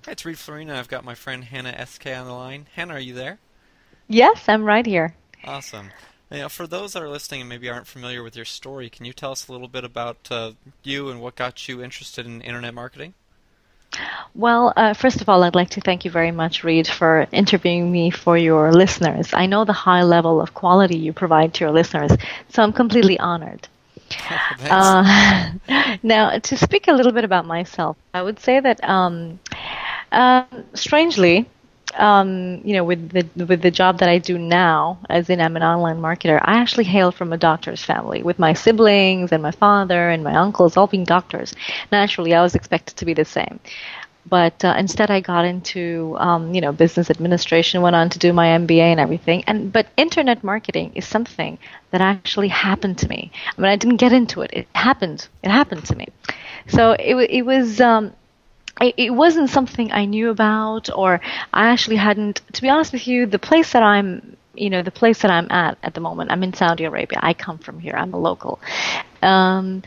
Hi, it's Reed Florina. I've got my friend Hannah SK on the line. Hannah, are you there? Yes, I'm right here. Awesome. For those that are listening and maybe aren't familiar with your story, can you tell us a little bit about you and what got you interested in internet marketing? Well, first of all, I'd like to thank you very much, Reed, for interviewing me for your listeners. I know the high level of quality you provide to your listeners, so I'm completely honored. Oh, thanks. Now, to speak a little bit about myself, I would say that strangely, with the job that I do now, as in I'm an online marketer, I actually hail from a doctor's family, with my siblings and my father and my uncles all being doctors. Naturally, I was expected to be the same. But instead, I got into business administration, went on to do my MBA and everything. But internet marketing is something that actually happened to me. I mean, I didn't get into it. It happened. It happened to me. So it wasn't something I knew about, or I actually hadn't. To be honest with you, the place that I'm at the moment, I'm in Saudi Arabia. I come from here. I'm a local. Um,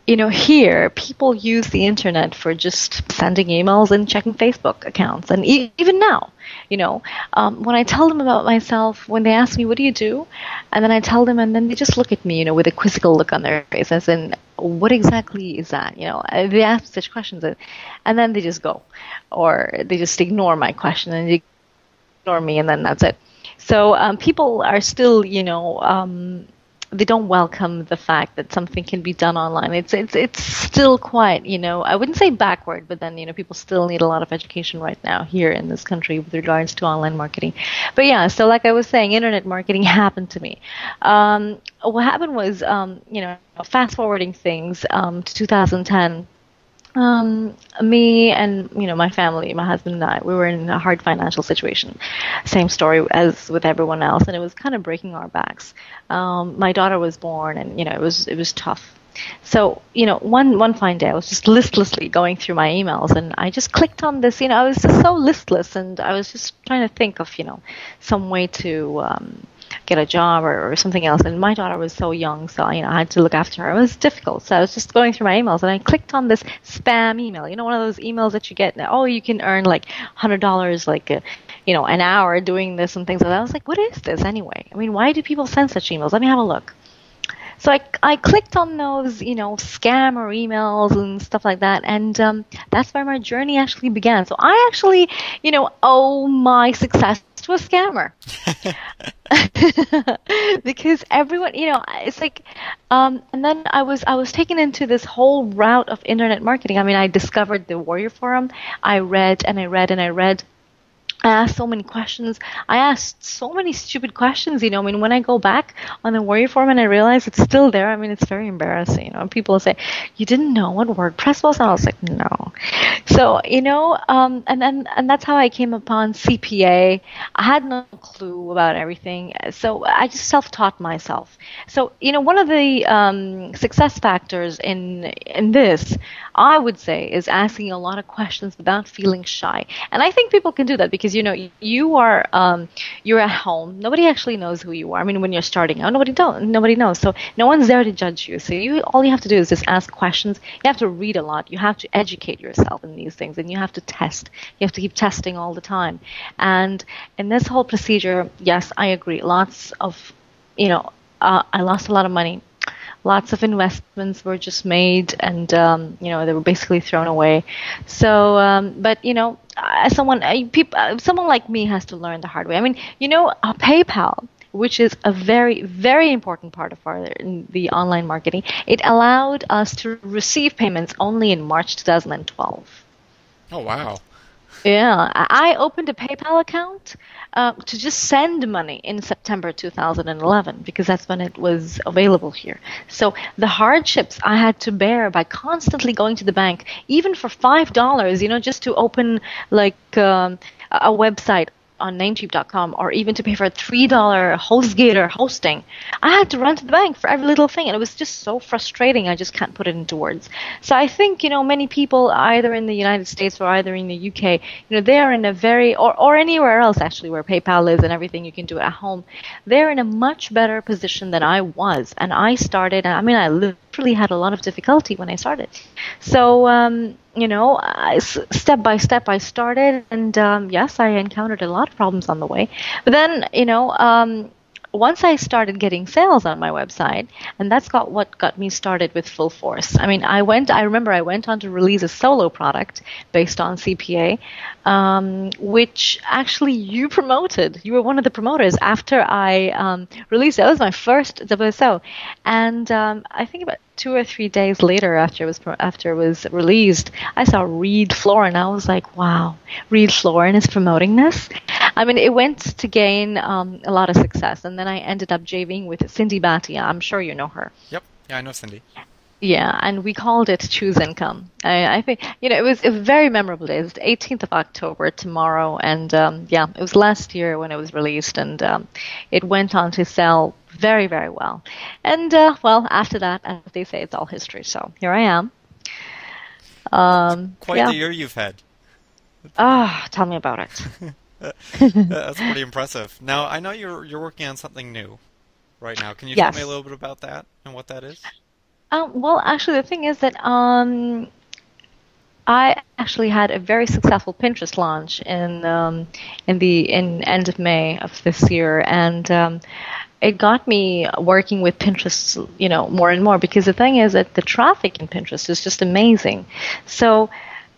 Here people use the internet for just sending emails and checking Facebook accounts, and even now, when I tell them about myself, when they ask me, "What do you do?" and then I tell them, and then they just look at me, with a quizzical look on their face, as in, "What exactly is that?" They ask such questions, and then they just go, or they just ignore my question and they ignore me, and then that's it. So people are still, they don't welcome the fact that something can be done online. It's still quite, I wouldn't say backward, but then people still need a lot of education right now here in this country with regards to online marketing. But yeah, so like I was saying, internet marketing happened to me. What happened was, fast forwarding things to 2010. Me and my family, my husband and I, we were in a hard financial situation. Same story as with everyone else, and it was kind of breaking our backs. My daughter was born, and it was tough. So one fine day, I was just listlessly going through my emails, and I just clicked on this. I was just so listless, and I was just trying to think of some way to get a job or something else. And my daughter was so young, so I had to look after her. It was difficult. So I was just going through my emails, and I clicked on this spam email. One of those emails that you get. Oh, you can earn like $100, like an hour doing this and things like that. I was like, what is this anyway? I mean, why do people send such emails? Let me have a look. So I clicked on those, scammer emails and stuff like that, and that's where my journey actually began. So I actually, owe my success to a scammer. Because everyone, it's like, and then I was taken into this whole route of internet marketing. I mean, I discovered the Warrior Forum. I read and I read and I read. I asked so many questions. I asked so many stupid questions. I mean, when I go back on the Warrior Forum and I realize it's still there, I mean, it's very embarrassing. People say, "You didn't know what WordPress was?" And I was like, "No." So, and that's how I came upon CPA. I had no clue about everything. So I just self-taught myself. So, one of the success factors in this, I would say, is asking a lot of questions without feeling shy. And I think people can do that because you're at home. Nobody actually knows who you are. I mean, when you're starting out, nobody knows. So no one's there to judge you. So all you have to do is just ask questions. You have to read a lot. You have to educate yourself in these things, and you have to test. You have to keep testing all the time. And in this whole procedure, yes, I agree. Lots of, I lost a lot of money. Lots of investments were just made, and they were basically thrown away. So, but as someone like me has to learn the hard way. I mean, PayPal, which is a very, very important part of the online marketing, it allowed us to receive payments only in March 2012. Oh, wow. Yeah, I opened a PayPal account to just send money in September 2011 because that's when it was available here. So the hardships I had to bear by constantly going to the bank, even for $5, just to open like a website on Namecheap.com, or even to pay for a $3 HostGator hosting, I had to run to the bank for every little thing, and it was just so frustrating. I just can't put it into words. So I think many people, either in the United States or either in the UK, they are in a very or anywhere else actually where PayPal is and everything you can do at home. They're in a much better position than I was, and I started. I mean, I literally had a lot of difficulty when I started. So, step by step I started, and yes, I encountered a lot of problems on the way. But then, once I started getting sales on my website, and that's what got me started with full force. I mean, I remember I went on to release a solo product based on CPA, which actually you promoted. You were one of the promoters after I released it. That was my first WSO. And I think about 2 or 3 days later, after it was released, I saw Reed Floren. I was like, wow, Reed Floren is promoting this. I mean, it went to gain a lot of success, and then I ended up JVing with Cindy Bhatia. I'm sure you know her. Yep. Yeah, I know Cindy. Yeah, and we called it Choose Income. I think, it was a very memorable day. It was the 18th of October, tomorrow, and it was last year when it was released, and it went on to sell very, very well. And, after that, as they say, it's all history, so here I am. Quite the year you've had. Tell me about it. That's pretty impressive. Now, I know you're working on something new right now. Can you tell me a little bit about that and what that is? Actually, the thing is that I actually had a very successful Pinterest launch in end of May of this year, and it got me working with Pinterest, more and more, because the thing is that the traffic in Pinterest is just amazing. So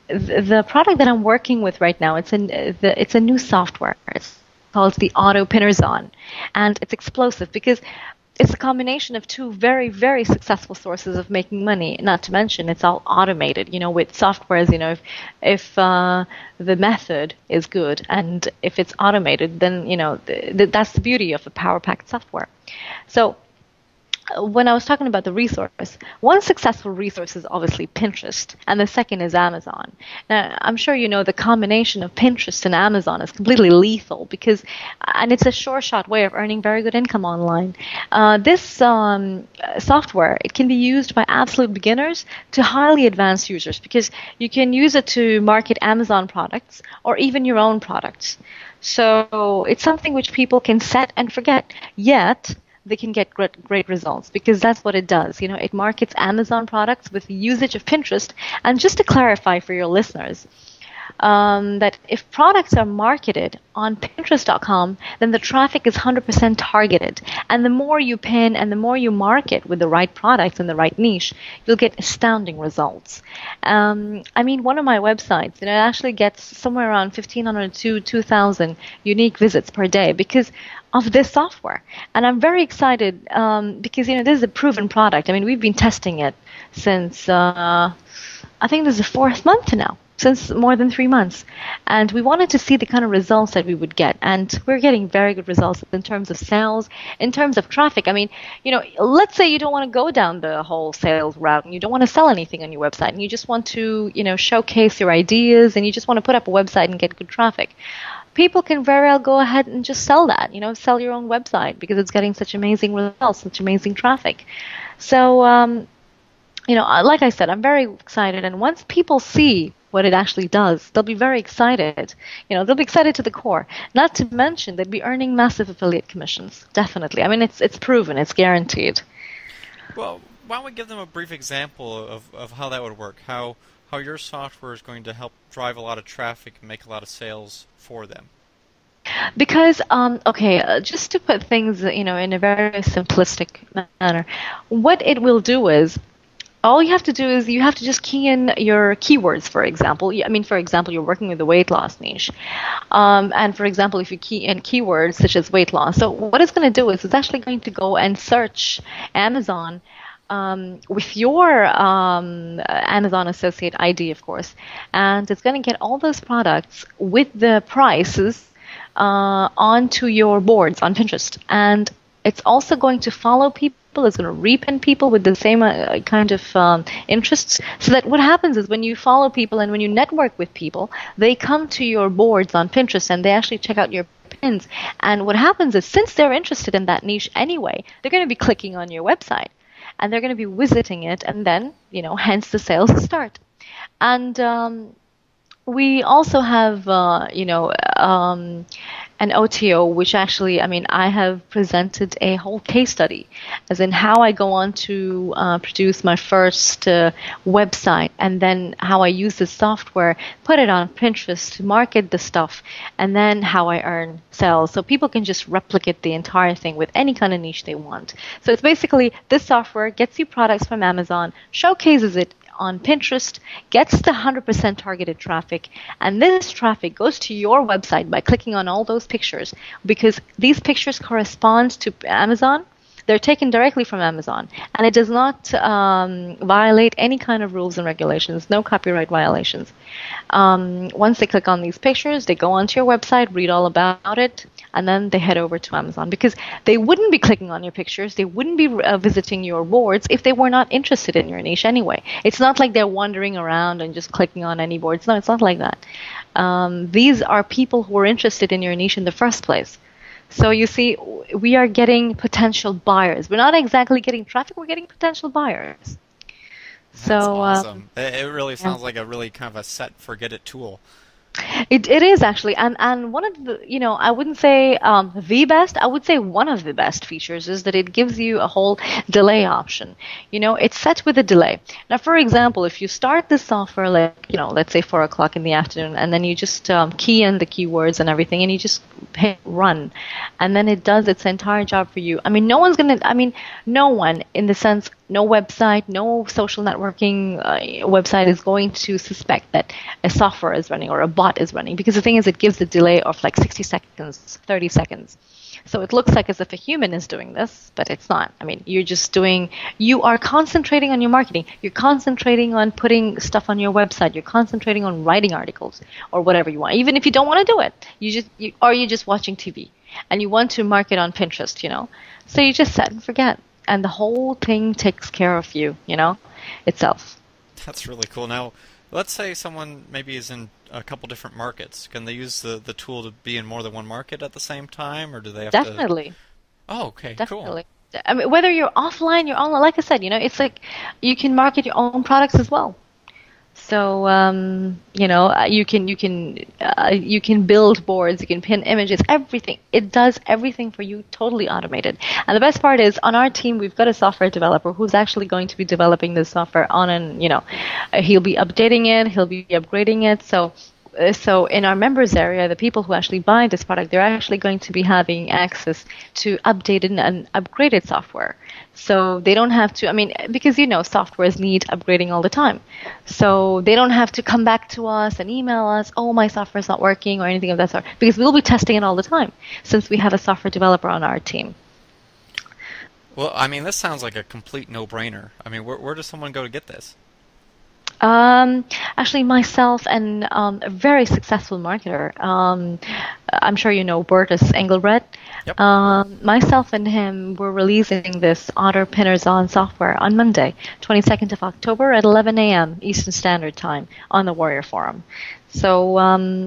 the product that I'm working with right now, it's a new software. It's called the Pinterzon, and it's explosive because it's a combination of two very, very successful sources of making money. Not to mention, it's all automated. With softwares, if the method is good and if it's automated, then that's the beauty of a power-packed software. So when I was talking about the resource, one successful resource is obviously Pinterest, and the second is Amazon. Now, I'm sure you know the combination of Pinterest and Amazon is completely lethal and it's a sure-shot way of earning very good income online. This software, it can be used by absolute beginners to highly advanced users, because you can use it to market Amazon products or even your own products. So it's something which people can set and forget, yet they can get great results, because that's what it does. It markets Amazon products with the usage of Pinterest. And just to clarify for your listeners, that if products are marketed on Pinterest.com, then the traffic is 100% targeted. And the more you pin and the more you market with the right products and the right niche, you'll get astounding results. One of my websites, it actually gets somewhere around 1,500 to 2,000 unique visits per day because of this software. And I'm very excited because, this is a proven product. We've been testing it since, I think this is the 4th month now, since more than 3 months. And we wanted to see the kind of results that we would get. And we're getting very good results in terms of sales, in terms of traffic. Let's say you don't want to go down the whole sales route and you don't want to sell anything on your website and you just want to, showcase your ideas and you just want to put up a website and get good traffic. People can very well go ahead and just sell that, sell your own website because it's getting such amazing results, such amazing traffic. So, like I said, I'm very excited. And once people see what it actually does, they'll be very excited. They'll be excited to the core. Not to mention, they'll be earning massive affiliate commissions. Definitely. It's proven. It's guaranteed. Well, why don't we give them a brief example of how that would work? How your software is going to help drive a lot of traffic and make a lot of sales for them. Because, just to put things, in a very simplistic manner, what it will do is, all you have to do is you have to just key in your keywords, for example. For example, you're working with the weight loss niche. And for example, if you key in keywords such as weight loss, so what it's going to do is it's actually going to go and search Amazon with your Amazon Associate ID, of course, and it's going to get all those products with the prices onto your boards on Pinterest. And it's also going to follow people. It's going to repin people with the same kind of interests. So that what happens is when you follow people and when you network with people, they come to your boards on Pinterest and they actually check out your pins. And what happens is, since they're interested in that niche anyway, they're going to be clicking on your website. And they're going to be visiting it, and then, hence the sales start. And we also have, an an OTO, which actually, I mean, I have presented a whole case study, as in how I go on to produce my first website, and then how I use the software, put it on Pinterest to market the stuff, and then how I earn sales. So people can just replicate the entire thing with any kind of niche they want. So it's basically this software gets you products from Amazon, showcases it on Pinterest, gets the 100% targeted traffic, and this traffic goes to your website by clicking on all those pictures, because these pictures correspond to Amazon. They're taken directly from Amazon, and it does not violate any kind of rules and regulations, no copyright violations. Once they click on these pictures, they go onto your website, read all about it, and then they head over to Amazon, because they wouldn't be clicking on your pictures, they wouldn't be visiting your boards if they were not interested in your niche anyway. It's not like they're wandering around and just clicking on any boards. No, it's not like that. These are people who are interested in your niche in the first place. So you see, we are getting potential buyers. We're not exactly getting traffic, we're getting potential buyers. That's awesome. It really sounds like a really kind of a set forget it tool. It is actually, and one of the, I wouldn't say the best, I would say one of the best features is that it gives you a whole delay option. It's set with a delay. Now, for example, if you start this software like, let's say 4 o'clock in the afternoon, and then you just key in the keywords and everything, and you just hit run, and then it does its entire job for you. I mean, no one in the sense, no website, no social networking website is going to suspect that a software is running or a bot is running, because the thing is, it gives a delay of like 60 seconds, 30 seconds. So it looks like as if a human is doing this, but it's not. I mean, you are concentrating on your marketing. You're concentrating on putting stuff on your website. You're concentrating on writing articles or whatever you want. Even if you don't want to do it, you're just watching TV and you want to market on Pinterest, So you just set and forget. And the whole thing takes care of you, itself. That's really cool. Now, let's say someone maybe is in a couple different markets. Can they use the tool to be in more than one market at the same time, or do they have Definitely. to? Oh, okay, Definitely. cool. I mean, whether you're offline, you're online, like I said, it's like you can market your own products as well. So, you can build boards, you can pin images, everything. It does everything for you, totally automated. And the best part is, on our team, we've got a software developer who's actually going to be developing this software he'll be updating it, he'll be upgrading it. So in our members area, the people who actually buy this product, they're actually going to be having access to updated and upgraded software. So they don't have to, because softwares need upgrading all the time. So they don't have to come back to us and email us, oh, my software's not working or anything of that sort, because we'll be testing it all the time since we have a software developer on our team. Well, this sounds like a complete no-brainer. Where does someone go to get this? Actually, myself and a very successful marketer, I'm sure you know Bertus Engelbrecht. Yep. Myself and him were releasing this Otter Pinterzon software on Monday, 22nd of October at 11 a.m. Eastern Standard Time on the Warrior Forum. So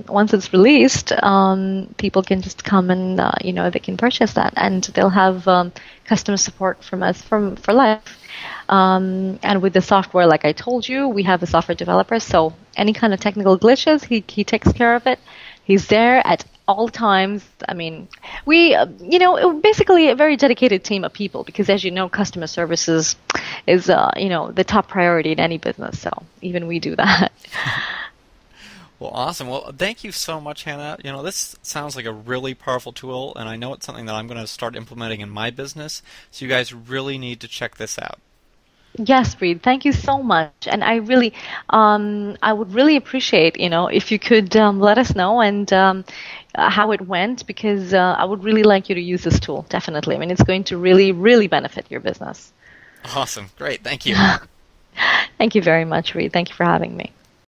once it's released, people can just come and they can purchase that, and they'll have customer support from us for life. And with the software, like I told you, we have a software developer, so any kind of technical glitches, he takes care of it. He's there at all times. We, basically a very dedicated team of people, because as you know, customer services is, the top priority in any business, so even we do that. Well, awesome. Well, thank you so much, Hana. This sounds like a really powerful tool, and I know it's something that I'm going to start implementing in my business, so you guys really need to check this out. Yes, Reed, thank you so much. And I really, I would really appreciate, if you could let us know and how it went, because I would really like you to use this tool, definitely. It's going to really, really benefit your business. Awesome. Great. Thank you. Thank you very much, Reed. Thank you for having me.